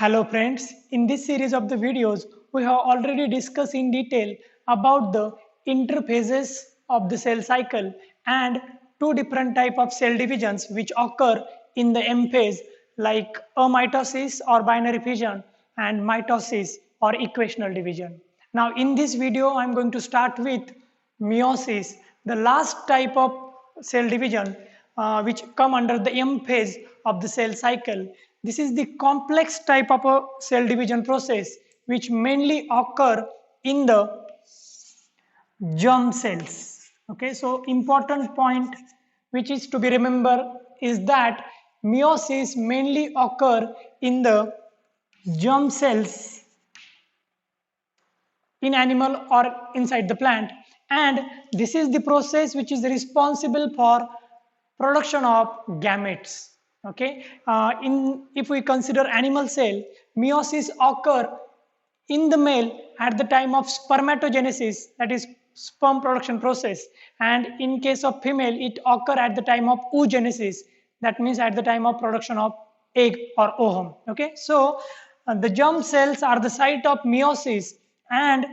Hello friends, in this series of the videos, we have already discussed in detail about the interphases of the cell cycle and two different type of cell divisions which occur in the M phase like amitosis or binary fission and mitosis or equational division. Now in this video, I am going to start with meiosis, the last type of cell division which come under the M phase of the cell cycle. This is the complex type of a cell division process which mainly occur in the germ cells. Okay, so important point which is to be remembered is that meiosis mainly occur in the germ cells in animal or inside the plant, and this is the process which is responsible for production of gametes. Okay, in if we consider animal cell, meiosis occur in the male at the time of spermatogenesis, that is sperm production process, and in case of female it occur at the time of oogenesis, that means at the time of production of egg or ovum. Okay, so the germ cells are the site of meiosis, and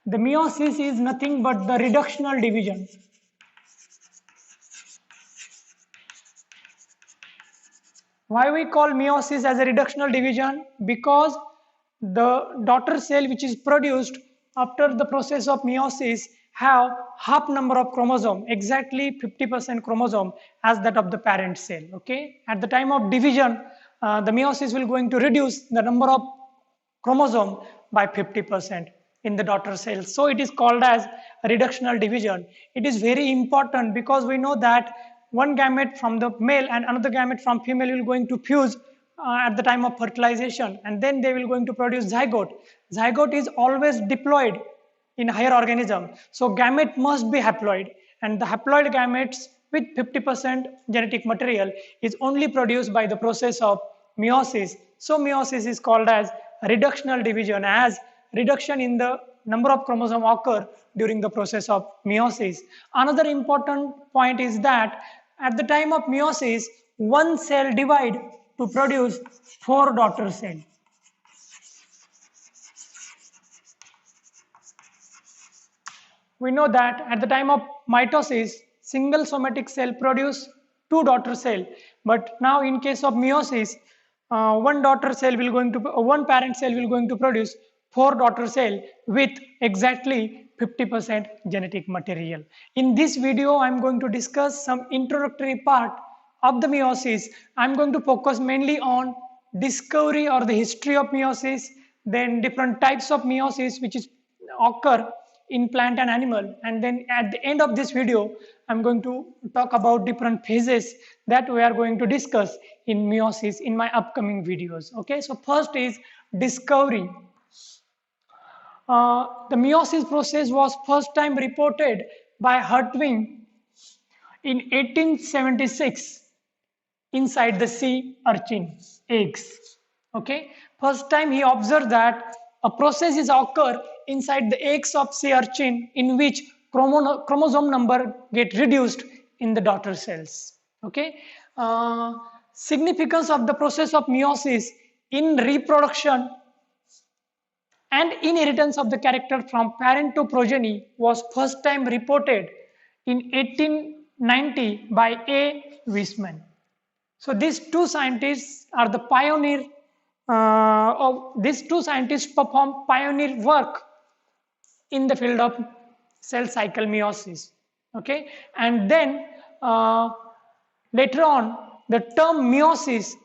the meiosis is nothing but the reductional division. Why we call meiosis as a reductional division? Because the daughter cell which is produced after the process of meiosis have half number of chromosome, exactly 50% chromosome as that of the parent cell. Okay, at the time of division, the meiosis will going to reduce the number of chromosome by 50% in the daughter cell. So it is called as reductional division. It is very important because we know that one gamete from the male and another gamete from female will going to fuse at the time of fertilization, and then they will going to produce zygote. Zygote is always diploid in higher organism, so gamete must be haploid, and the haploid gametes with 50% genetic material is only produced by the process of meiosis. So meiosis is called as reductional division, as reduction in the number of chromosome occur during the process of meiosis. Another important point is that at the time of meiosis, one cell divide to produce 4 daughter cells. We know that at the time of mitosis, single somatic cell produce 2 daughter cell, but now in case of meiosis, one parent cell will going to produce 4 daughter cell with exactly 50% genetic material. In this video, I am going to discuss some introductory part of the meiosis. I am going to focus mainly on discovery or the history of meiosis, then different types of meiosis which is occur in plant and animal, and then at the end of this video I'm going to talk about different phases that we are going to discuss in meiosis in my upcoming videos. Okay, so first is discovery. The meiosis process was first time reported by Hertwig in 1876 inside the sea urchin eggs. Okay, first time he observed that a process is occur inside the eggs of sea urchin in which chromosome number get reduced in the daughter cells. Okay, significance of the process of meiosis in reproduction and inheritance of the character from parent to progeny was first time reported in 1890 by A. Weismann. So these two scientists are the pioneer these two scientists perform pioneer work in the field of cell cycle meiosis. Okay, and then later on the term meiosis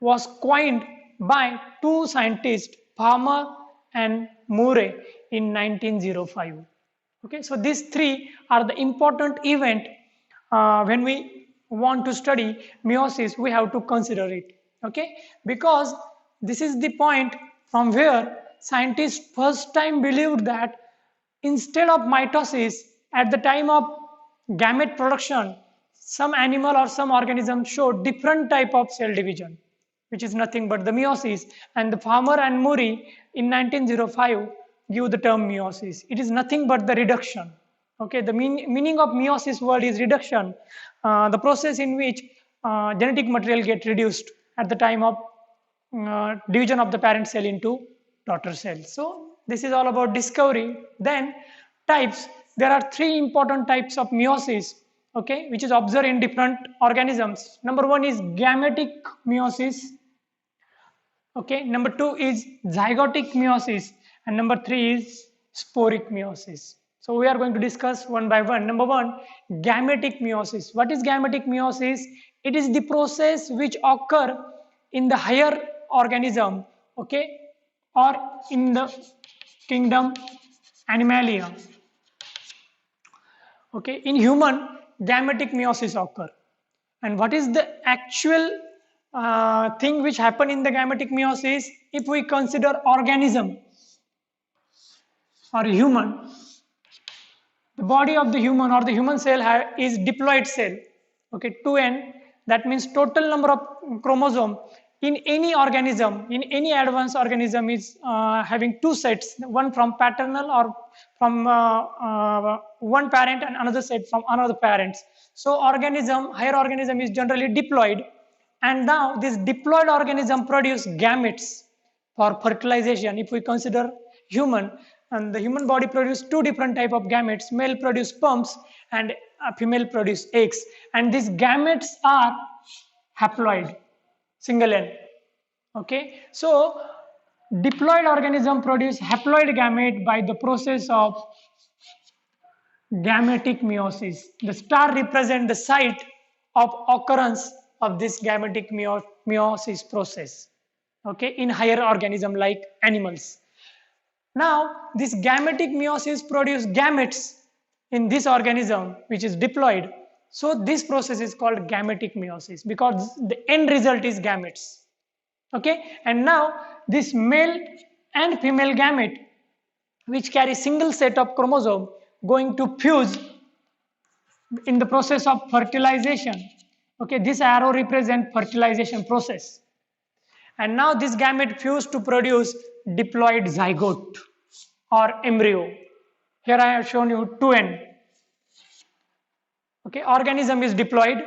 was coined by two scientists, Palmer and Murray, in 1905. Okay, so these three are the important event when we want to study meiosis, we have to consider it. Okay, because this is the point from where scientists first time believed that instead of mitosis, at the time of gamete production, some animal or some organism showed different type of cell division, which is nothing but the meiosis, and the Palmer and Murray in 1905 give the term meiosis. It is nothing but the reduction. Okay, the meaning of meiosis word is reduction, the process in which genetic material get reduced at the time of division of the parent cell into daughter cell. So this is all about discovery. Then types, there are three important types of meiosis, okay, which is observed in different organisms. Number one is gametic meiosis, okay, number two is zygotic meiosis, and number three is sporic meiosis. So we are going to discuss one by one. Number one, gametic meiosis. What is gametic meiosis? It is the process which occur in the higher organism, okay, or in the kingdom Animalia. Okay, in human, gametic meiosis occur. And what is the actual thing which happen in the gametic meiosis? If we consider organism or human, the body of the human or the human cell is diploid cell. Okay, 2n. That means total number of chromosome in any organism, in any advanced organism is having two sets, one from paternal or from one parent and another set from another parent. So organism, higher organism is generally diploid, and now this diploid organism produce gametes for fertilization. If we consider human, and the human body produce two different type of gametes, male produce sperms and female produce eggs, and these gametes are haploid, single N. Okay, so diploid organism produce haploid gamete by the process of gametic meiosis. The star represent the site of occurrence of this gametic meiosis process, okay, in higher organism like animals. Now this gametic meiosis produce gametes in this organism which is diploid. So this process is called gametic meiosis because the end result is gametes. Okay, and now this male and female gamete which carry single set of chromosome going to fuse in the process of fertilization. Okay, this arrow represent fertilization process. And now this gamete fuse to produce diploid zygote or embryo. Here I have shown you 2n. Okay, organism is diploid,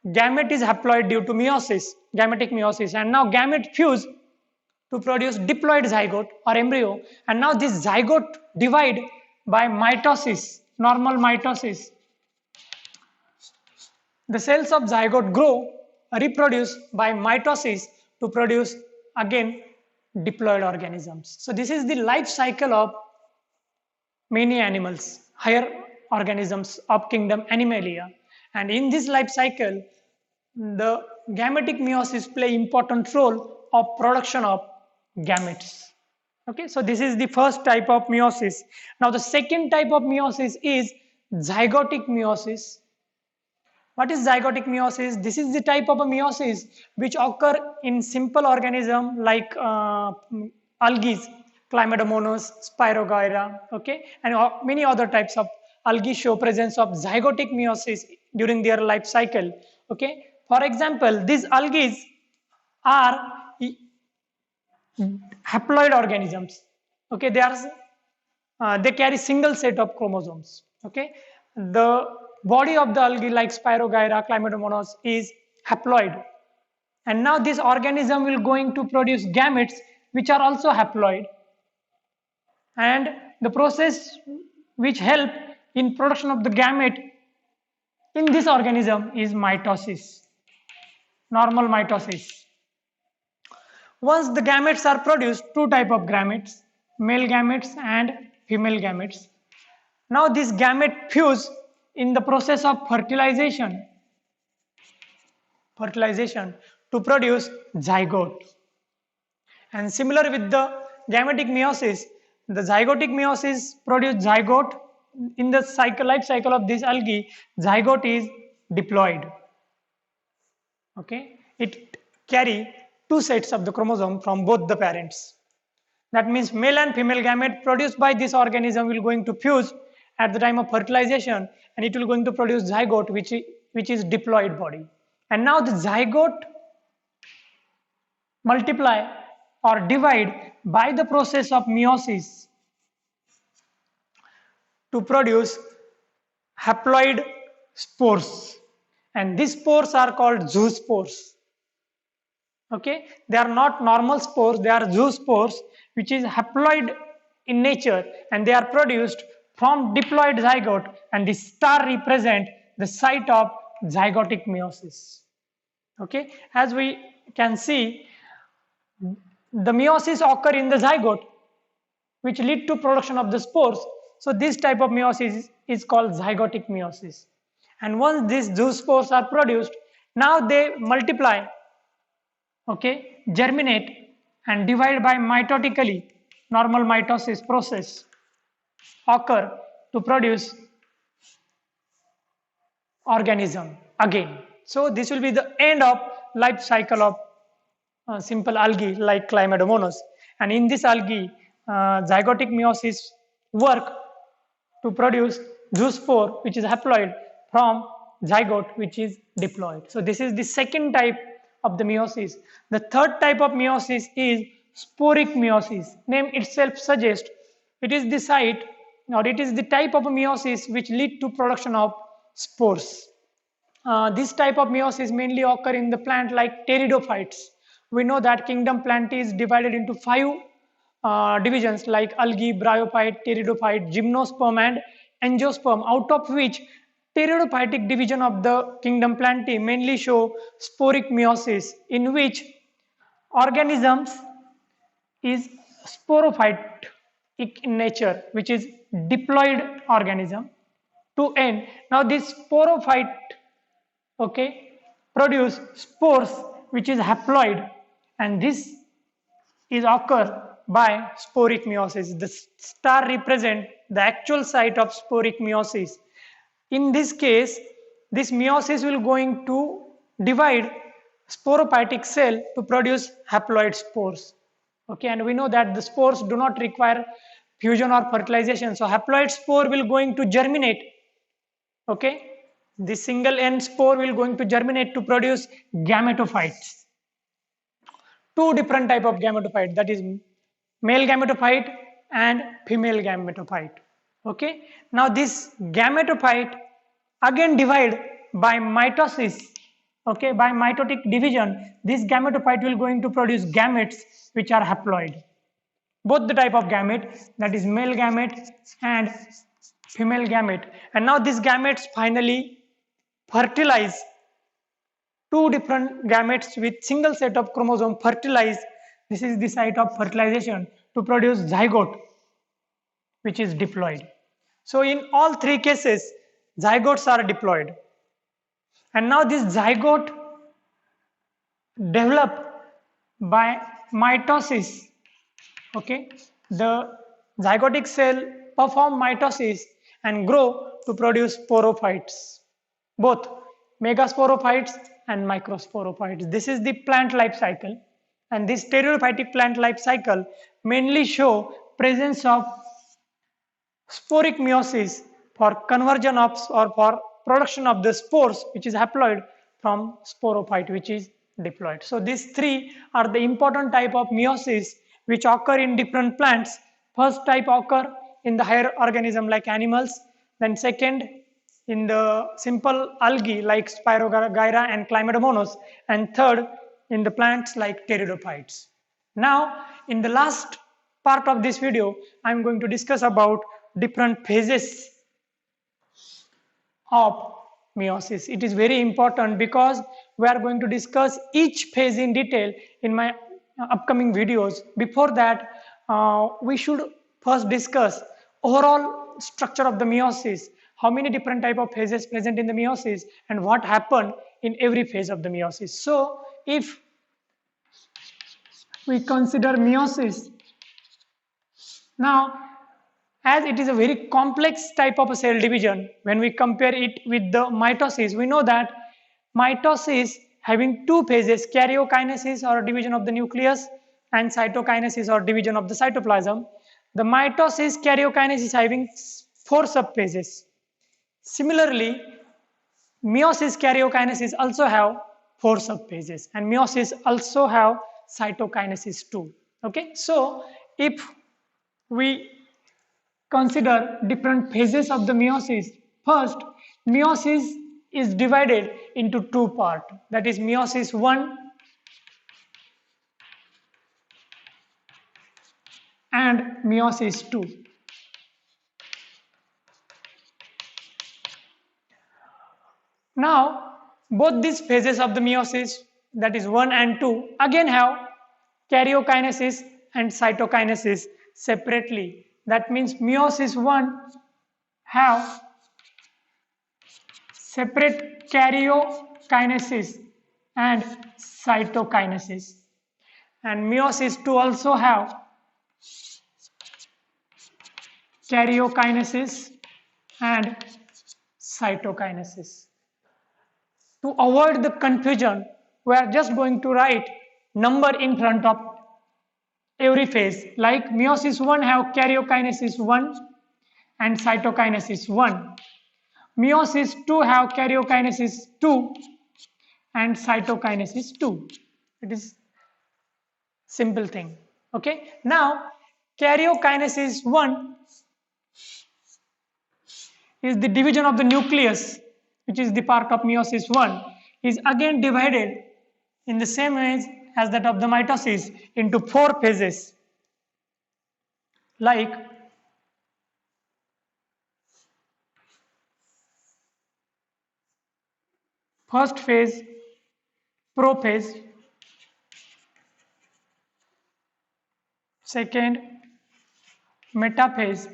gamete is haploid due to meiosis, gametic meiosis, and now gamete fuse to produce diploid zygote or embryo, and now this zygote divide by mitosis, normal mitosis. The cells of zygote grow, reproduce by mitosis to produce again diploid organisms. So this is the life cycle of many animals, higher organisms of kingdom Animalia, and in this life cycle the gametic meiosis play important role of production of gametes. Okay, so this is the first type of meiosis. Now the second type of meiosis is zygotic meiosis. What is zygotic meiosis? This is the type of a meiosis which occur in simple organism like algae, Chlamydomonas, Spirogyra, okay, and many other types of algae show presence of zygotic meiosis during their life cycle. Okay, for example, these algae are haploid organisms. Okay, they carry single set of chromosomes. Okay, the body of the algae like Spirogyra, Chlamydomonas is haploid, and now this organism will going to produce gametes which are also haploid, and the process which help in production of the gamete in this organism is mitosis, normal mitosis. Once the gametes are produced, two type of gametes, male gametes and female gametes. Now this gamete fuse in the process of fertilization to produce zygote. And similar with the gametic meiosis, the zygotic meiosis produce zygote. In the life cycle of this algae, zygote is diploid. Okay, it carry two sets of the chromosome from both the parents. That means male and female gamete produced by this organism will going to fuse at the time of fertilization, and it will going to produce zygote which is diploid body. And now the zygote multiply or divide by the process of meiosis to produce haploid spores, and these spores are called zoospores. Okay, they are not normal spores, they are zoospores, which is haploid in nature, and they are produced from diploid zygote, and the star represent the site of zygotic meiosis. Okay, as we can see, the meiosis occur in the zygote, which lead to production of the spores. So this type of meiosis is called zygotic meiosis. And once these zoospores are produced, now they multiply, okay, germinate and divide by mitotically. Normal mitosis process occur to produce organism again. So this will be the end of life cycle of simple algae like Chlamydomonas. And in this algae, zygotic meiosis work to produce zoospore, which is haploid, from zygote, which is diploid. So this is the second type of the meiosis. The third type of meiosis is sporic meiosis. Name itself suggests it is the site, or it is the type of meiosis which lead to production of spores. This type of meiosis mainly occur in the plant like pteridophytes. We know that kingdom plant is divided into 5 divisions like algae, bryophyte, pteridophyte, gymnosperm and angiosperm, out of which pteridophytic division of the kingdom Plantae mainly show sporic meiosis, in which organisms is sporophytic in nature, which is diploid organism to end. Now this sporophyte, okay, produce spores which is haploid, and this is occur by sporic meiosis. The star represent the actual site of sporic meiosis. In this case, this meiosis will going to divide sporophytic cell to produce haploid spores. Okay, and we know that the spores do not require fusion or fertilization. So haploid spore will going to germinate. Okay, the single end spore will going to germinate to produce gametophytes. Two different type of gametophyte, that is male gametophyte and female gametophyte. Okay, now this gametophyte again divide by mitosis. Okay, by mitotic division, this gametophyte will going to produce gametes which are haploid. Both the type of gamete, that is male gamete and female gamete. And now these gametes finally fertilize. Two different gametes with single set of chromosome fertilize. This is the site of fertilization to produce zygote, which is diploid. So in all three cases, zygotes are diploid. And now this zygote develop by mitosis. Okay, the zygotic cell perform mitosis and grow to produce sporophytes, both megasporophytes and microsporophytes. This is the plant life cycle, and this pteridophytic plant life cycle mainly show presence of sporic meiosis for conversion of or for production of the spores, which is haploid, from sporophyte, which is diploid. So these three are the important type of meiosis which occur in different plants. First type occur in the higher organism like animals, then second in the simple algae like Spirogyra and Chlamydomonas, and third in the plants like pteridophytes. Now in the last part of this video, I am going to discuss about different phases of meiosis. It is very important because we are going to discuss each phase in detail in my upcoming videos. Before that, we should first discuss overall structure of the meiosis, how many different type of phases present in the meiosis, and what happened in every phase of the meiosis. So if we consider meiosis, now as it is a very complex type of a cell division, when we compare it with the mitosis, we know that mitosis having two phases, karyokinesis or division of the nucleus and cytokinesis or division of the cytoplasm. The mitosis karyokinesis having 4 subphases. Similarly, meiosis karyokinesis also have 4 subphases, and meiosis also have cytokinesis too. Okay, so if we consider different phases of the meiosis, first meiosis is divided into 2 parts, that is meiosis 1 and meiosis II. Now, both these phases of the meiosis, that is 1 and 2, again have karyokinesis and cytokinesis separately. That means meiosis 1 have separate karyokinesis and cytokinesis, and meiosis 2 also have karyokinesis and cytokinesis. To avoid the confusion, we are just going to write number in front of every phase. Like meiosis 1 have karyokinesis 1 and cytokinesis 1. Meiosis 2 have karyokinesis 2 and cytokinesis 2. It is simple thing. Okay. Now karyokinesis 1 is the division of the nucleus, which is the part of meiosis 1, is again divided in the same way as that of the mitosis into 4 phases. Like first phase, prophase, second, metaphase,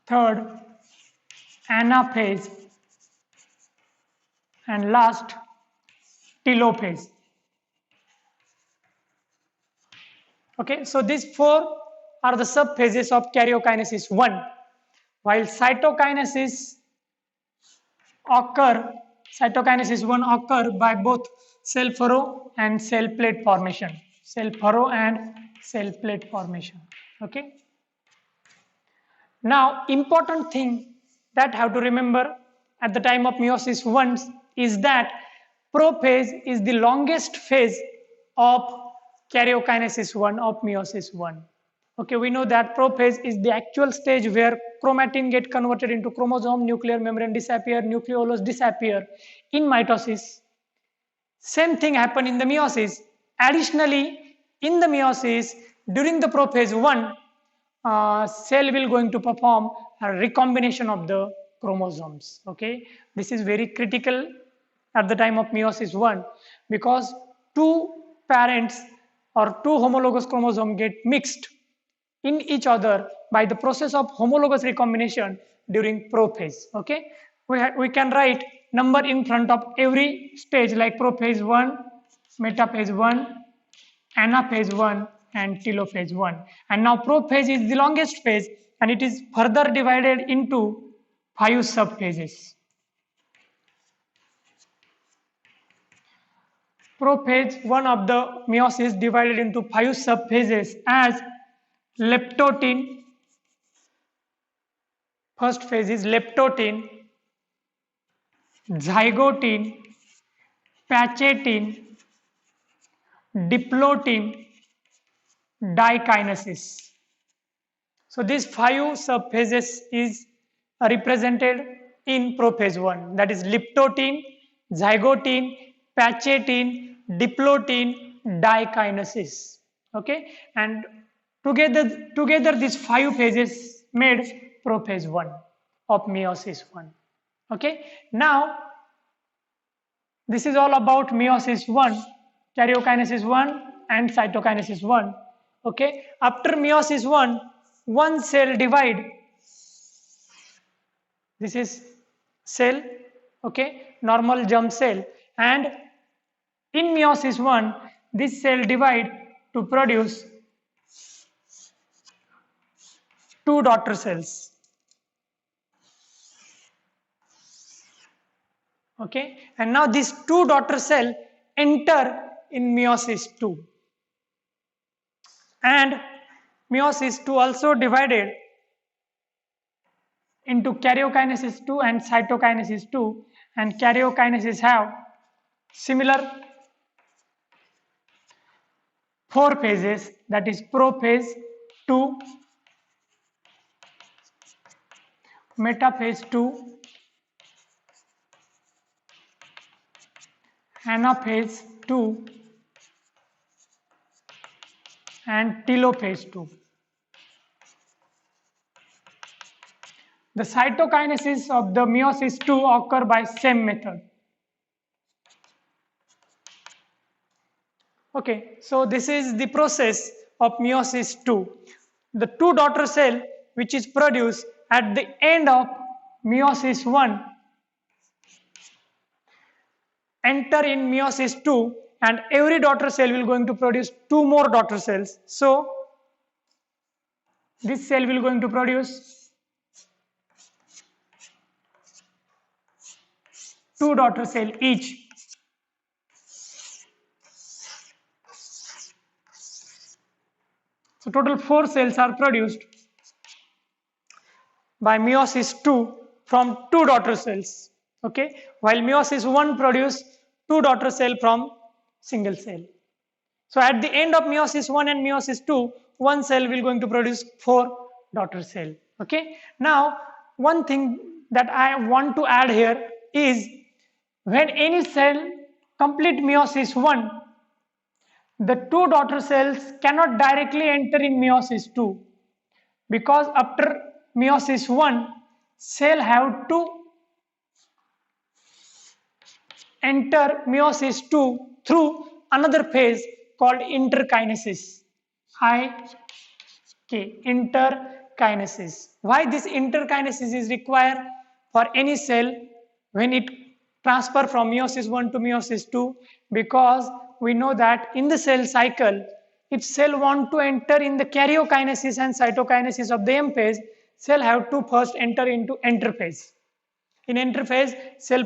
third, anaphase, and last, telophase. Okay, so these 4 are the subphases of karyokinesis 1, while cytokinesis 1 occur by both cell furrow and cell plate formation. Cell furrow and cell plate formation. Okay. Now, important thing that have to remember at the time of meiosis 1 is that prophase is the longest phase of karyokinesis 1 of meiosis 1. Okay, we know that prophase is the actual stage where chromatin get converted into chromosome, nuclear membrane disappear, nucleolus disappear. In mitosis, same thing happen in the meiosis. Additionally, in the meiosis, during the prophase 1, cell will going to perform a recombination of the chromosomes. Okay, this is very critical at the time of meiosis 1 because 2 parents or 2 homologous chromosomes get mixed in each other by the process of homologous recombination during prophase. Okay, we can write number in front of every stage like prophase 1, metaphase 1, anaphase 1 and telophase 1. And now prophase is the longest phase and it is further divided into 5 subphases. Prophase 1 of the meiosis divided into 5 subphases as leptotin. First phase is leptotin, zygotin, pachetin, diplotin, dikinesis. So these 5 subphases is represented in prophase 1, that is leptotin, zygotin, pachetin, diplotin, dikinesis. Okay, and together these 5 phases made prophase 1 of meiosis 1. Okay, now this is all about meiosis 1, karyokinesis 1 and cytokinesis 1. Okay, after meiosis 1, one cell divide. This is cell, okay, normal germ cell, and in meiosis 1, this cell divide to produce 2 daughter cells. Okay, and now these 2 daughter cell enter in meiosis 2, and meiosis 2 also divided into karyokinesis 2 and cytokinesis 2, and karyokinesis have similar 4 phases, that is prophase 2, metaphase 2, anaphase 2, and telophase 2. The cytokinesis of the meiosis 2 occur by same method. Okay, so this is the process of meiosis 2. The two daughter cell which is produced at the end of meiosis 1 enter in meiosis 2, and every daughter cell will going to produce two more daughter cells. So this cell will going to produce two daughter cell each. So total 4 cells are produced by meiosis 2 from two daughter cells. Okay, while meiosis 1 produce two daughter cell from single cell. So at the end of meiosis 1 and meiosis 2, one cell will going to produce 4 daughter cell. Okay, now one thing that I want to add here is when any cell complete meiosis 1, the two daughter cells cannot directly enter in meiosis 2, because after meiosis 1, cell have to enter meiosis 2 through another phase called interkinesis. Interkinesis. Why this interkinesis is required for any cell when it transfer from meiosis 1 to meiosis 2? Because we know that in the cell cycle, if cell want to enter in the karyokinesis and cytokinesis of the M phase, cell have to first enter into interphase. In interphase, cell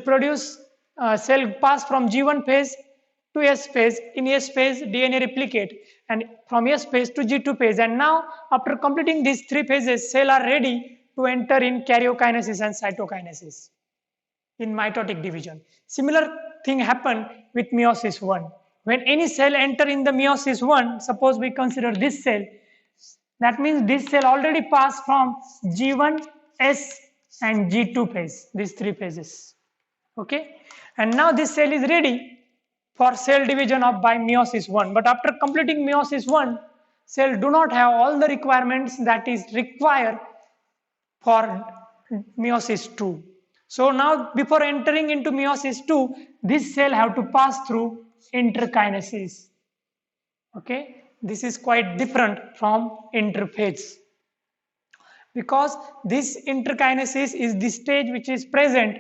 pass from G1 phase to S phase. In S phase, DNA replicate, and from S phase to G2 phase. And now, after completing these 3 phases, cell are ready to enter in karyokinesis and cytokinesis in mitotic division. Similar thing happened with meiosis 1. When any cell enter in the meiosis 1, suppose we consider this cell, that means this cell already passed from G1, S and G2 phase, these 3 phases. Okay, and now this cell is ready for cell division of by meiosis 1. But after completing meiosis 1, cell do not have all the requirements that is required for meiosis 2. So now before entering into meiosis 2, this cell have to pass through interkinesis. Okay, this is quite different from interphase, because this interkinesis is the stage which is present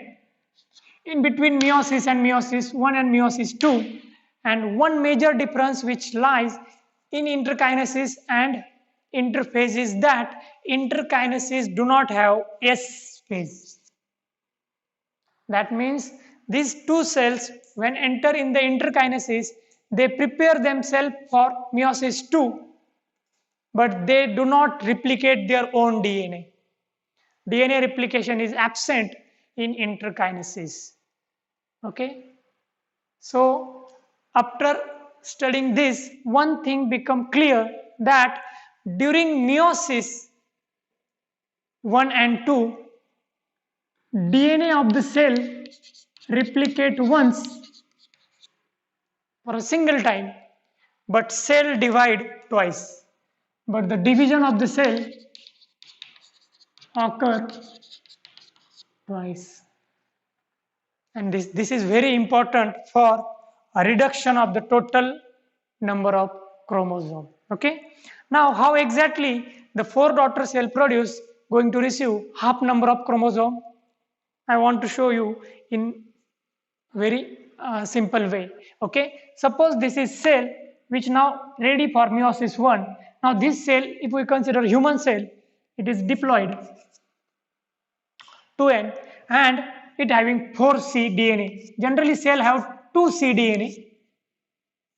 in between meiosis and meiosis 1 and meiosis 2, and one major difference which lies in interkinesis and interphase is that interkinesis do not have S phase. That means these two cells when enter in the interkinesis, they prepare themselves for meiosis 2, but they do not replicate their own DNA. DNA replication is absent in interkinesis. Okay, so after studying this, one thing become clear, that during meiosis 1 and 2, DNA of the cell replicate once for a single time, but cell divide twice. But the division of the cell occur twice. And this is very important for a reduction of the total number of chromosomes. Okay. Now, how exactly the 4 daughter cell produce going to receive half number of chromosome? I want to show you in very simple way. Okay. Suppose this is cell which now ready for meiosis 1. Now this cell, if we consider human cell, it is diploid 2n and it having 4C DNA. Generally cell have 2C DNA,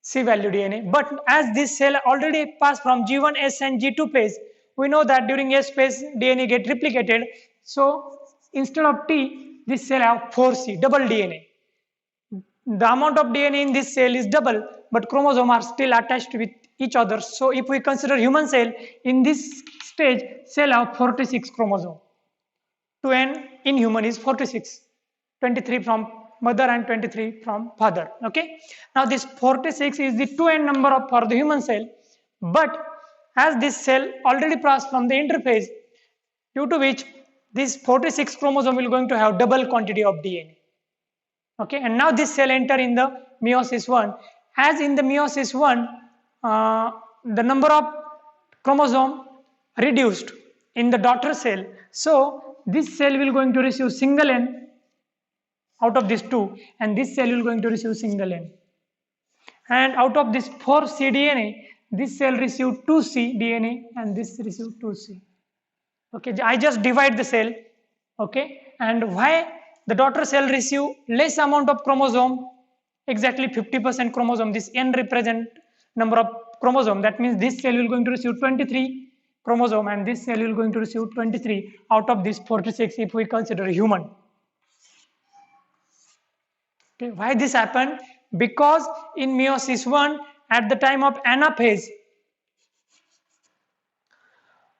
C value DNA, but as this cell already passed from G1, S and G2 phase, we know that during S phase DNA get replicated. So instead of T, this cell have 4C, double DNA. The amount of DNA in this cell is double, but chromosomes are still attached with each other. So if we consider human cell, in this stage, cell have 46 chromosomes. 2n in human is 46, 23 from mother and 23 from father. Okay. Now this 46 is the 2n number for the human cell, but as this cell already passed from the interphase, due to which this 46 chromosome will going to have double quantity of DNA. Okay, and now this cell enter in the meiosis 1. As in the meiosis 1, the number of chromosome reduced in the daughter cell. So this cell will going to receive single N out of these two, and this cell will going to receive single N. And out of this 4 cDNA, this cell receive 2 cDNA and this receive 2 C. Okay, I just divide the cell. Okay, and why the daughter cell receive less amount of chromosome, exactly 50% chromosome. This N represent number of chromosome. That means this cell will going to receive 23 chromosome and this cell will going to receive 23 out of this 46 if we consider human. Okay, why this happened? Because in meiosis 1, at the time of anaphase,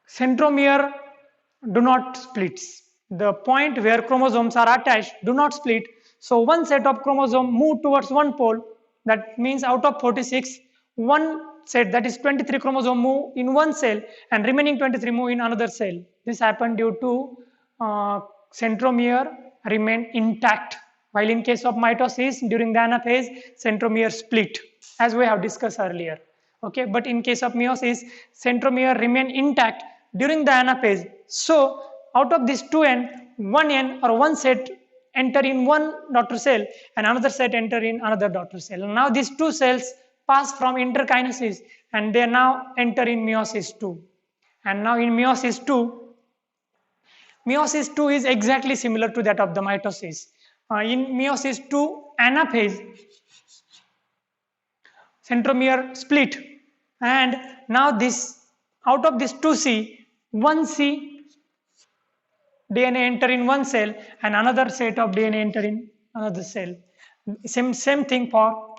centromere do not split. The point where chromosomes are attached do not split. So one set of chromosome move towards one pole. That means out of 46, one set, that is 23 chromosome, move in one cell and remaining 23 move in another cell. This happened due to centromere remain intact. While in case of mitosis, during the anaphase, centromere split, as we have discussed earlier. Okay, but in case of meiosis, centromere remain intact during the anaphase. So out of this 2N, 1N or one set enter in one daughter cell and another set enter in another daughter cell. Now these two cells pass from interkinesis and they now enter in meiosis 2. And now in meiosis 2 is exactly similar to that of the mitosis. In meiosis 2 anaphase, centromere split, and now this, out of this 2C, 1C DNA enter in one cell and another set of DNA enter in another cell. Same thing for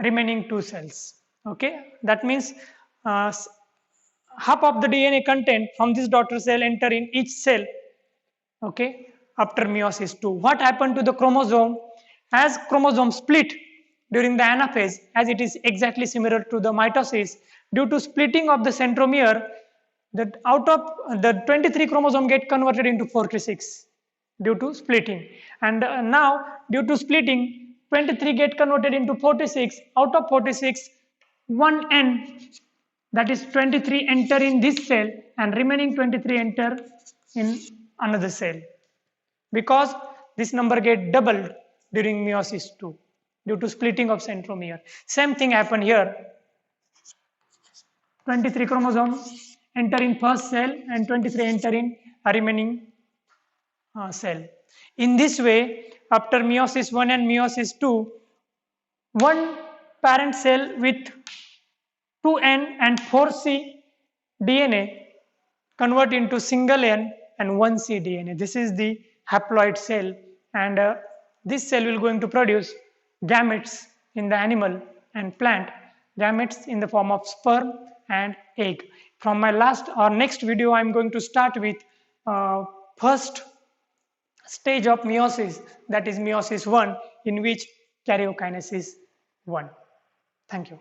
remaining two cells. Okay, that means half of the DNA content from this daughter cell enter in each cell. Okay, after meiosis 2. What happened to the chromosome? As chromosome split during the anaphase, as it is exactly similar to the mitosis, due to splitting of the centromere, that out of the 23 chromosome get converted into 46 due to splitting. And now due to splitting, 23 get converted into 46. Out of 46, 1N, that is 23 enter in this cell and remaining 23 enter in another cell, because this number get doubled during meiosis 2 due to splitting of centromere. Same thing happened here. 23 chromosomes enter in first cell and 23 enter in a remaining cell. In this way, after meiosis 1 and meiosis 2, one parent cell with 2N and 4C DNA convert into single N and 1C DNA. This is the haploid cell, and this cell will going to produce gametes in the animal and plant, gametes in the form of sperm and egg. From my last or next video, I am going to start with first stage of meiosis, that is meiosis 1, in which karyokinesis 1. Thank you.